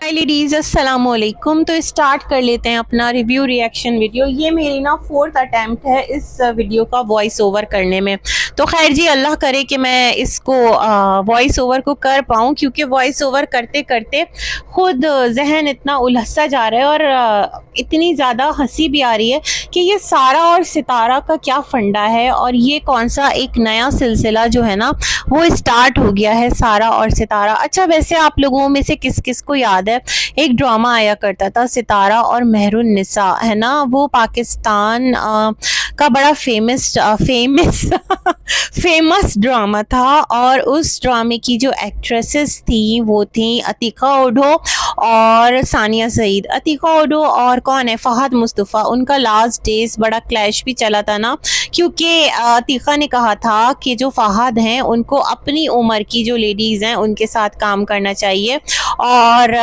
हाय ladies, अस्सलाम वालेकुम। तो स्टार्ट कर लेते हैं अपना रिव्यू रिएक्शन वीडियो। ये मेरी ना 4th अटेम्प्ट है इस वीडियो का वॉइस ओवर करने में। तो खैर जी, अल्लाह करे कि मैं इसको वॉइस ओवर को कर पाऊँ, क्योंकि वॉइस ओवर करते करते खुद जहन इतना उलझसा जा रहा है और इतनी ज़्यादा हंसी भी आ रही है कि ये सारा और सितारा का क्या फंडा है और ये कौन सा एक नया सिलसिला जो है ना वो स्टार्ट हो गया है, सारा और सितारा। अच्छा, वैसे आप लोगों में से किस किस को याद है एक ड्रामा आया करता था सितारा और मेहरुन्निसा, है ना? वो पाकिस्तान का बड़ा फेमस ड्रामा था और उस ड्रामे की जो एक्ट्रेसेस थी वो थी अतीका ओढो और सानिया सईद। अतीका ओढो और कौन है, फहद मुस्तफ़ा। उनका लास्ट डेज बड़ा क्लैश भी चला था ना, क्योंकि अतीका ने कहा था कि जो फहद हैं उनको अपनी उम्र की जो लेडीज़ हैं उनके साथ काम करना चाहिए, और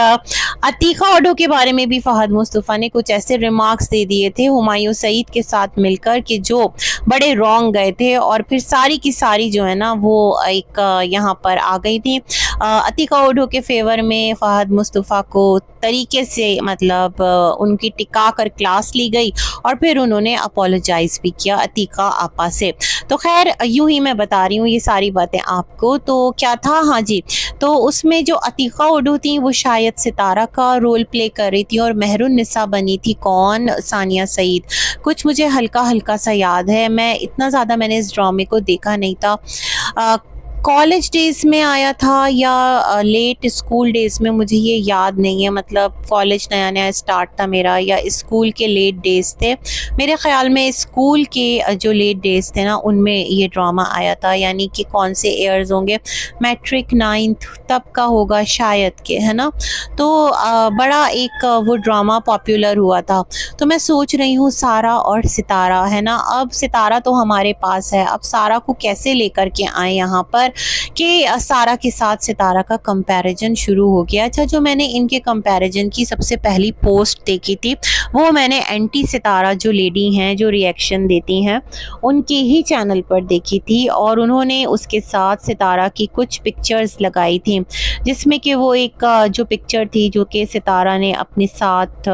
अतीका ओढो के बारे में भी फहद मुस्तफ़ा ने कुछ ऐसे रिमार्क्स दे दिए थे हुमायूं सईद के साथ मिलकर कि जो बड़े रॉन्ग गए थे, और फिर सारी की सारी जो है ना वो एक यहाँ पर आ गई थी अतीका ओढो के फेवर में। फहद मुस्तफ़ा को तरीके से मतलब उनकी टिका कर क्लास ली गई और फिर उन्होंने अपोलोजाइज भी किया अतीका आपा से। तो खैर यूं ही मैं बता रही हूँ ये सारी बातें आपको। तो क्या था, हाँ जी, तो उसमें जो अतीका ओढो थी वो शायद सितारा का रोल प्ले कर रही थी और मेहरुन्निसा बनी थी कौन, सानिया सईद। कुछ मुझे हल्का हल्का सा याद है, मैं इतना ज़्यादा मैंने इस ड्रामे को देखा नहीं था। कॉलेज डेज में आया था या लेट स्कूल डेज में, मुझे ये याद नहीं है। मतलब कॉलेज नया नया स्टार्ट था मेरा या स्कूल के लेट डेज थे। मेरे ख्याल में स्कूल के जो लेट डेज थे ना उनमें ये ड्रामा आया था, यानी कि कौन से ईयर्स होंगे, मैट्रिक 9th तब का होगा शायद के, है ना? तो बड़ा एक वो ड्रामा पॉपुलर हुआ था। तो मैं सोच रही हूँ सारा और सितारा, है ना? अब सितारा तो हमारे पास है, अब सारा को कैसे लेकर के आए यहाँ पर कि सारा के साथ सितारा का कंपैरिजन शुरू हो गया। अच्छा, जो मैंने इनके कंपैरिजन की सबसे पहली पोस्ट देखी थी वो मैंने एंटी सितारा जो लेडी हैं जो रिएक्शन देती हैं उनके ही चैनल पर देखी थी, और उन्होंने उसके साथ सितारा की कुछ पिक्चर्स लगाई थी, जिसमें कि वो एक जो पिक्चर थी जो कि सितारा ने अपने साथ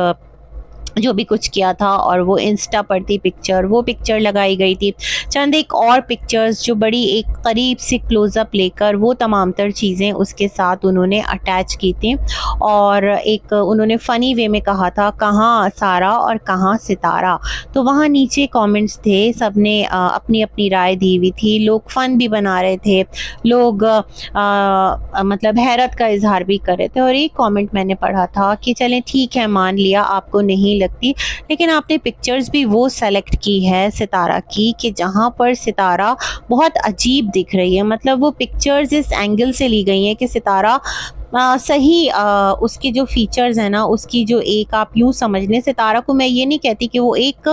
जो भी कुछ किया था और वो इंस्टा पर थी पिक्चर, वो पिक्चर लगाई गई थी। चंद एक और पिक्चर्स जो बड़ी एक करीब से क्लोज़अप लेकर वो तमाम तर चीज़ें उसके साथ उन्होंने अटैच की थी, और एक उन्होंने फ़नी वे में कहा था कहाँ सारा और कहाँ सितारा। तो वहाँ नीचे कमेंट्स थे, सब ने अपनी अपनी राय दी हुई थी, लोग फ़न भी बना रहे थे, लोग मतलब हैरत का इजहार भी कर रहे थे। और एक कमेंट मैंने पढ़ा था कि चलें ठीक है, मान लिया आपको नहीं लगती, लेकिन आपने पिक्चर्स भी वो सेलेक्ट की है सितारा की कि जहाँ पर सितारा बहुत अजीब दिख रही है। मतलब वो पिक्चर्स इस एंगल से ली गई हैं कि सितारा सही उसके जो फीचर्स हैं ना, उसकी जो एक आप यूँ समझ लें, सितारा को मैं ये नहीं कहती कि वो एक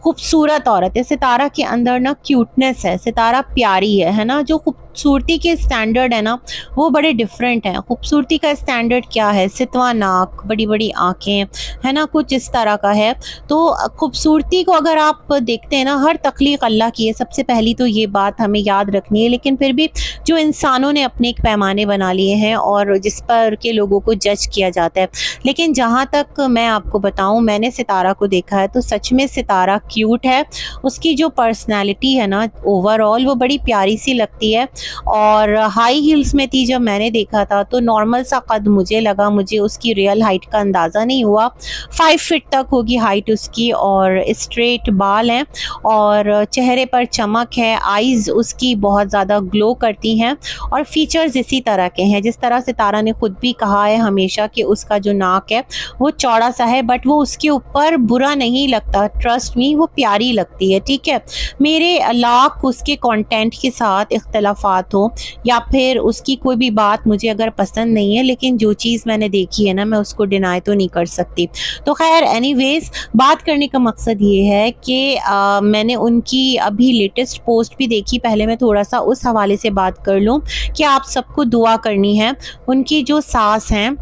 खूबसूरत औरत है, सितारा के अंदर ना क्यूटनेस है, सितारा प्यारी है ना? जो खूबसूरती के स्टैंडर्ड है ना वो बड़े डिफरेंट हैं। खूबसूरती का स्टैंडर्ड क्या है, सितवा नाक, बड़ी बड़ी आँखें, है ना, कुछ इस तरह का है। तो खूबसूरती को अगर आप देखते हैं ना, हर तख्लीक अल्लाह की है, सबसे पहली तो ये बात हमें याद रखनी है। लेकिन फिर भी जो इंसानों ने अपने एक पैमाने बना लिए हैं और जिस पर के लोगों को जज किया जाता है। लेकिन जहाँ तक मैं आपको बताऊँ, मैंने सितारा को देखा है तो सच में सितारा क्यूट है। उसकी जो पर्सनैलिटी है ना ओवरऑल वो बड़ी प्यारी सी लगती है, और हाई हील्स में थी जब मैंने देखा था तो नॉर्मल सा कद मुझे लगा, मुझे उसकी रियल हाइट का अंदाज़ा नहीं हुआ। 5 फीट तक होगी हाइट उसकी, और स्ट्रेट बाल हैं और चेहरे पर चमक है, आइज़ उसकी बहुत ज़्यादा ग्लो करती हैं, और फीचर्स इसी तरह के हैं जिस तरह सितारा ने खुद भी कहा है हमेशा कि उसका जो नाक है वो चौड़ा सा है, बट वो उसके ऊपर बुरा नहीं लगता, ट्रस्ट मी, वो प्यारी लगती है। ठीक है, मेरे लाख उसके कंटेंट के साथ इख्तलाफात हो या फिर उसकी कोई भी बात मुझे अगर पसंद नहीं है, लेकिन जो चीज़ मैंने देखी है ना मैं उसको डिनाई तो नहीं कर सकती। तो खैर एनीवेज, बात करने का मकसद ये है कि मैंने उनकी अभी लेटेस्ट पोस्ट भी देखी। पहले मैं थोड़ा सा उस हवाले से बात कर लूँ कि आप सबको दुआ करनी है। उनकी जो सास हैं,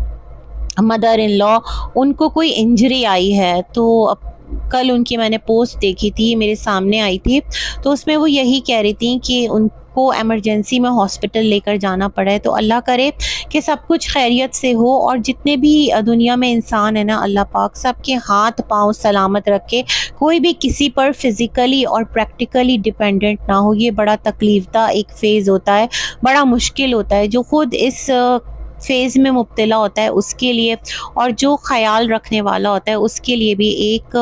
मदर इन लॉ, उनको कोई इंजरी आई है, तो कल उनकी मैंने पोस्ट देखी थी, मेरे सामने आई थी, तो उसमें वो यही कह रही थी कि उन को इमरजेंसी में हॉस्पिटल लेकर जाना पड़ा है। तो अल्लाह करे कि सब कुछ खैरियत से हो और जितने भी दुनिया में इंसान है ना, अल्लाह पाक सबके हाथ पाँव सलामत रखे, कोई भी किसी पर फिज़िकली और प्रैक्टिकली डिपेंडेंट ना हो। ये बड़ा तकलीफ़दा एक फ़ेज़ होता है, बड़ा मुश्किल होता है। जो ख़ुद इस फ़ेज़ में मुब्तला होता है उसके लिए और जो ख़याल रखने वाला होता है उसके लिए भी एक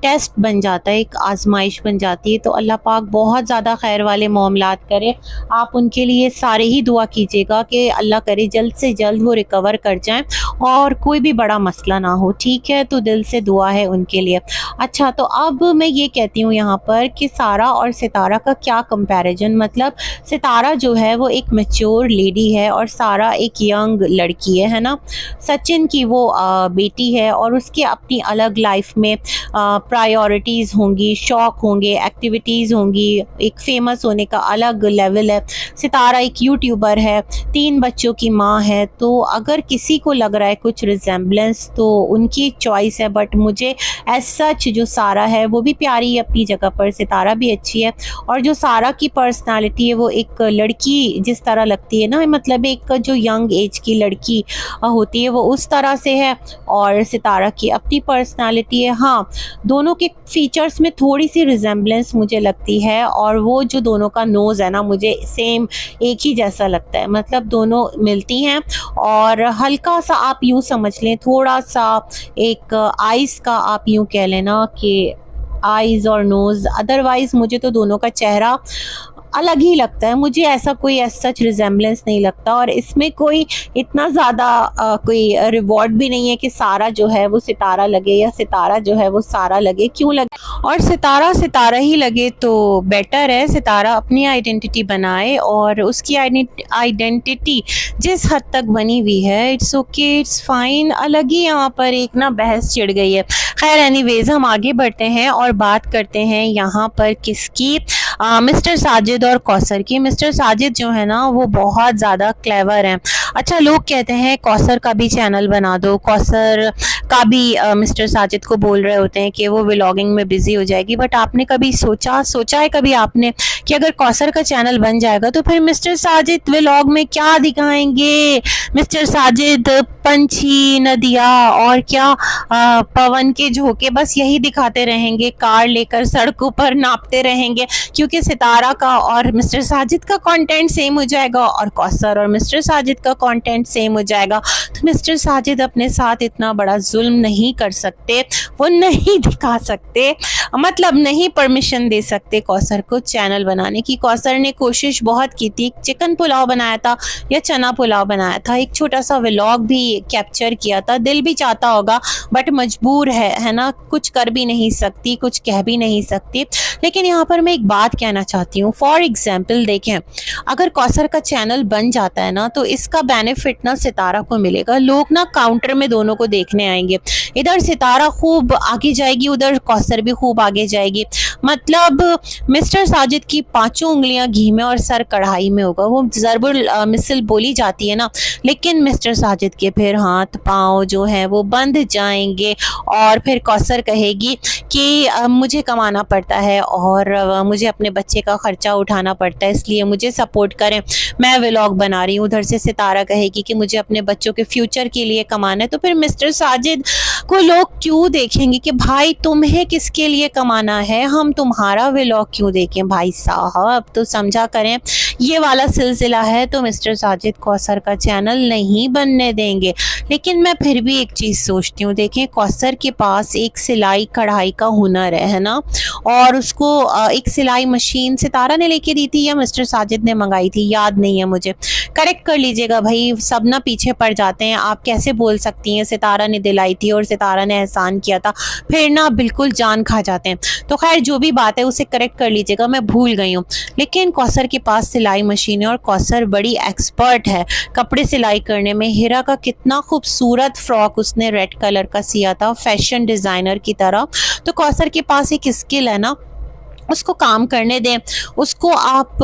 टेस्ट बन जाता है, एक आज़माइश बन जाती है। तो अल्लाह पाक बहुत ज़्यादा खैर वाले मामलात करे। आप उनके लिए सारे ही दुआ कीजिएगा कि अल्लाह करे जल्द से जल्द वो रिकवर कर जाएँ और कोई भी बड़ा मसला ना हो, ठीक है? तो दिल से दुआ है उनके लिए। अच्छा, तो अब मैं ये कहती हूँ यहाँ पर कि सारा और सितारा का क्या कंपैरिजन, मतलब सितारा जो है वो एक मैच्योर लेडी है और सारा एक यंग लड़की है ना। सचिन की वो बेटी है और उसकी अपनी अलग लाइफ में प्रायोरिटीज़ होंगी, शौक़ होंगे, एक्टिविटीज़ होंगी, एक फ़ेमस होने का अलग लेवल है। सितारा एक यूट्यूबर है, 3 बच्चों की माँ है। तो अगर किसी को लग रहा है कुछ रिजेम्बलेंस तो उनकी चॉइस है, बट मुझे एज सच जो सारा है वो भी प्यारी है अपनी जगह पर, सितारा भी अच्छी है। और जो सारा की पर्सनालिटी है वो एक लड़की जिस तरह लगती है ना, मतलब एक जो यंग एज की लड़की होती है वो उस तरह से है और सितारा की अपनी पर्सनालिटी है। हाँ, दोनों के फीचर्स में थोड़ी सी रिजेम्बलेंस मुझे लगती है और वो जो दोनों का नोज़ है ना, मुझे सेम एक ही जैसा लगता है, मतलब दोनों मिलती हैं। और हल्का सा आप यूँ समझ लें, थोड़ा सा एक आइज़ का आप यूँ कह लेना कि आइज़ और नोज़, अदरवाइज़ मुझे तो दोनों का चेहरा अलग ही लगता है। मुझे ऐसा कोई एज सच रिजेम्बलेंस नहीं लगता और इसमें कोई इतना ज़्यादा कोई रिवॉर्ड भी नहीं है कि सारा जो है वो सितारा लगे या सितारा जो है वो सारा लगे। क्यों लगे? और सितारा सितारा ही लगे तो बेटर है। सितारा अपनी आइडेंटिटी बनाए और उसकी आइडेंटिटी जिस हद तक बनी हुई है, इट्स ओके, इट्स फाइन। अलग ही यहाँ पर एक ना बहस छिड़ गई है। खैर एनीवेज, हम आगे बढ़ते हैं और बात करते हैं यहाँ पर किसकी, मिस्टर साजिद और कौसर की। मिस्टर साजिद जो है ना वो बहुत ज़्यादा क्लेवर हैं। अच्छा, लोग कहते हैं कौसर का भी चैनल बना दो, कौसर का भी मिस्टर साजिद को बोल रहे होते हैं कि वो व्लॉगिंग में बिजी हो जाएगी। बट आपने कभी सोचा है कभी आपने कि अगर कौसर का चैनल बन जाएगा तो फिर मिस्टर साजिद व्लॉग में क्या दिखाएंगे? मिस्टर साजिद पंछी, नदिया और क्या पवन के झोंके, बस यही दिखाते रहेंगे। कार लेकर सड़कों पर नापते रहेंगे क्योंकि सितारा का और मिस्टर साजिद का कंटेंट सेम हो जाएगा और कौसर और मिस्टर साजिद का कंटेंट सेम हो जाएगा। तो मिस्टर साजिद अपने साथ इतना बड़ा जुल्म नहीं कर सकते, वो नहीं दिखा सकते, मतलब नहीं परमिशन दे सकते कौसर को चैनल बनाने की। कौसर ने कोशिश बहुत की थी, चिकन पुलाव बनाया था या चना पुलाव बनाया था, एक छोटा सा व्लॉग भी कैप्चर किया था। दिल भी चाहता होगा बट मजबूर है ना, कुछ कर भी नहीं सकती, कुछ कह भी नहीं सकती। लेकिन यहाँ पर मैं एक बात कहना चाहती हूँ। फॉर एग्जाम्पल देखें, अगर कौसर का चैनल बन जाता है ना तो इसका बेनिफिट ना सितारा को मिलेगा। लोग ना काउंटर में दोनों को देखने आएंगे, इधर सितारा खूब आगे जाएगी, उधर कौसर भी खूब आगे जाएगी। मतलब मिस्टर साजिद की 5 उंगलियां घी में और सर कढ़ाई में होगा। वो ज़रबुल मिसल बोली जाती है ना, लेकिन मिस्टर साजिद के फिर हाथ पाँव जो है वो बंध जाएंगे और फिर कौसर कहेगी कि मुझे कमाना पड़ता है और मुझे अपने बच्चे का खर्चा उठाना पड़ता है, इसलिए मुझे सपोर्ट करें, मैं व्लॉग बना रही हूँ। उधर से सितारा कहेगी कि मुझे अपने बच्चों के फ्यूचर के लिए कमाना है। तो फिर मिस्टर साजिद को लोग क्यों देखेंगे कि भाई तुम्हें किसके लिए कमाना है, हम तुम्हारा व्लॉग क्यों देखें? भाई साहब तो समझा करें, ये वाला सिलसिला है। तो मिस्टर साजिद कौसर का चैनल नहीं बनने देंगे। लेकिन मैं फिर भी एक चीज़ सोचती हूँ, देखें कौसर के पास एक सिलाई कढ़ाई का हुनर है ना, और उसको एक सिलाई मशीन सितारा ने लेके दी थी या मिस्टर साजिद ने मंगाई थी, याद नहीं है मुझे, करेक्ट कर लीजिएगा भाई, सब ना पीछे पड़ जाते हैं। आप कैसे बोल सकती हैं सितारा ने दिलाई थी और सितारा ने एहसान किया था, फिर ना बिल्कुल जान खा जाते हैं। तो खैर जो भी बात है उसे करेक्ट कर लीजिएगा, मैं भूल गई हूँ। लेकिन कौसर के पास सिलाई मशीन है और कौसर बड़ी एक्सपर्ट है कपड़े सिलाई करने में। हिरा का कितना खूबसूरत फ्रॉक उसने रेड कलर का सिया था, फैशन डिज़ाइनर की तरह। तो कौसर के पास एक स्किल है ना, उसको काम करने दें, उसको आप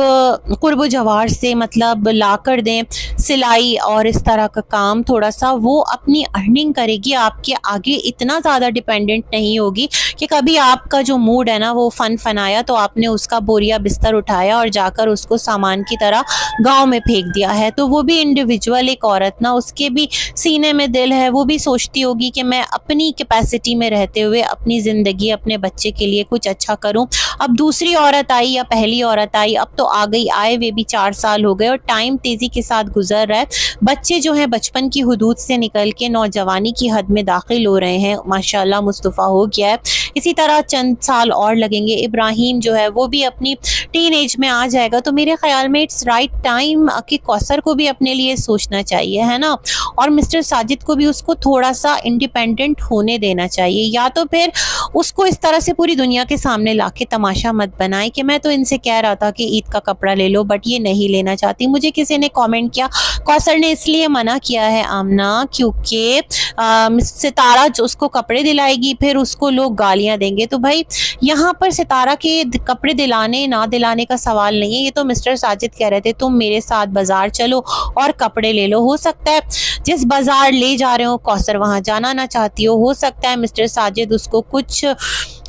कुर्ब जवार से मतलब ला कर दें, सिलाई और इस तरह का काम थोड़ा सा, वो अपनी अर्निंग करेगी, आपके आगे इतना ज़्यादा डिपेंडेंट नहीं होगी कि कभी आपका जो मूड है ना वो फन फनाया तो आपने उसका बोरिया बिस्तर उठाया और जाकर उसको सामान की तरह गांव में फेंक दिया है। तो वो भी इंडिविजुअल एक औरत ना, उसके भी सीने में दिल है, वो भी सोचती होगी कि मैं अपनी कैपेसिटी में रहते हुए अपनी ज़िंदगी अपने बच्चे के लिए कुछ अच्छा करूं। अब दूसरी औरत आई या पहली औरत आई, अब तो आ गई, आए हुए भी 4 साल हो गए और टाइम तेज़ी के साथ गुजर रहा है। बच्चे जो हैं बचपन की हुदूद से निकल के नौजवानी की हद में दाखिल हो रहे हैं, माशाल्लाह मुस्तफ़ा हो गया है। इसी तरह चंद साल और लगेंगे, इब्राहिम जो है वो भी अपनी टीन एज में आ जाएगा। तो मेरे ख्याल में इट्स राइट टाइम कि कौसर को भी अपने लिए सोचना चाहिए, है ना, और मिस्टर साजिद को भी उसको थोड़ा सा इंडिपेंडेंट होने देना चाहिए, या तो फिर उसको इस तरह से पूरी दुनिया के सामने लाके तमाशा मत बनाए कि मैं तो इनसे कह रहा था कि ईद का कपड़ा ले लो बट ये नहीं लेना चाहती। मुझे किसी ने कमेंट किया कौसर ने इसलिए मना किया है आमना क्योंकि सितारा जो उसको कपड़े दिलाएगी फिर उसको लोग गालियां देंगे। तो भाई यहाँ पर सितारा के कपड़े दिलाने ना दिलाने का सवाल नहीं है, ये तो मिस्टर साजिद कह रहे थे तुम मेरे साथ बाजार चलो और कपड़े ले लो। हो सकता है जिस बाजार ले जा रहे हो कौसर वहां जाना ना चाहती हो सकता है मिस्टर साजिद उसको कुछ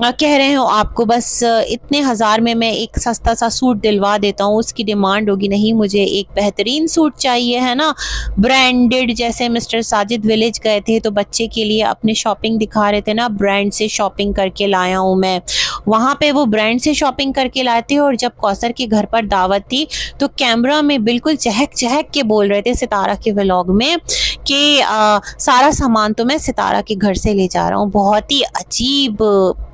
कह रहे हो आपको बस इतने हज़ार में मैं एक सस्ता सा सूट दिलवा देता हूँ, उसकी डिमांड होगी नहीं मुझे एक बेहतरीन सूट चाहिए, है ना, ब्रांडेड। जैसे मिस्टर साजिद विलेज गए थे तो बच्चे के लिए अपने शॉपिंग दिखा रहे थे ना, ब्रांड से शॉपिंग करके लाया हूँ मैं, वहाँ पे वो ब्रांड से शॉपिंग करके लाए थे। और जब कौसर के घर पर दावत थी तो कैमरा में बिल्कुल चहक चहक के बोल रहे थे सितारा के व्लॉग में कि सारा सामान तो मैं सितारा के घर से ले जा रहा हूँ। बहुत ही अजीब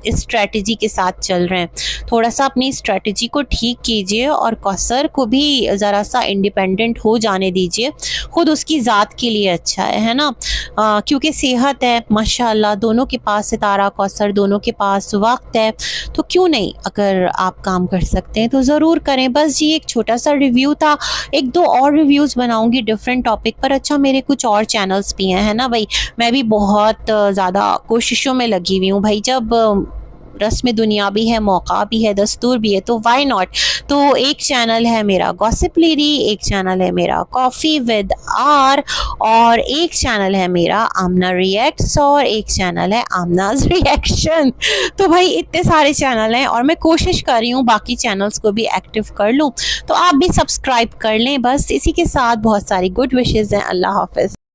स्ट्रेटजी के साथ चल रहे हैं, थोड़ा सा अपनी स्ट्रेटजी को ठीक कीजिए और कौसर को भी ज़रा सा इंडिपेंडेंट हो जाने दीजिए, खुद उसकी ज़ात के लिए अच्छा है ना, क्योंकि सेहत है माशाल्लाह दोनों के पास, सितारा कौसर दोनों के पास वक्त है, तो क्यों नहीं, अगर आप काम कर सकते हैं तो ज़रूर करें। बस जी एक छोटा सा रिव्यू था, एक दो और रिव्यूज़ बनाऊंगी डिफरेंट टॉपिक पर। अच्छा मेरे कुछ और चैनल्स भी हैं, है ना भाई, मैं भी बहुत ज़्यादा कोशिशों में लगी हुई हूँ भाई, जब रस्म दुनिया भी है, मौका भी है, दस्तूर भी है, तो वाई नॉट। तो एक चैनल है मेरा गॉसिप लेडी, एक चैनल है मेरा कॉफ़ी विद आर, और एक चैनल है मेरा आमना रिएक्ट्स, और एक चैनल है आमनाज रिएक्शन। तो भाई इतने सारे चैनल हैं और मैं कोशिश कर रही हूँ बाकी चैनल्स को भी एक्टिव कर लूँ, तो आप भी सब्सक्राइब कर लें। बस इसी के साथ बहुत सारी गुड विशेज़ हैं। अल्लाह हाफ़िज़।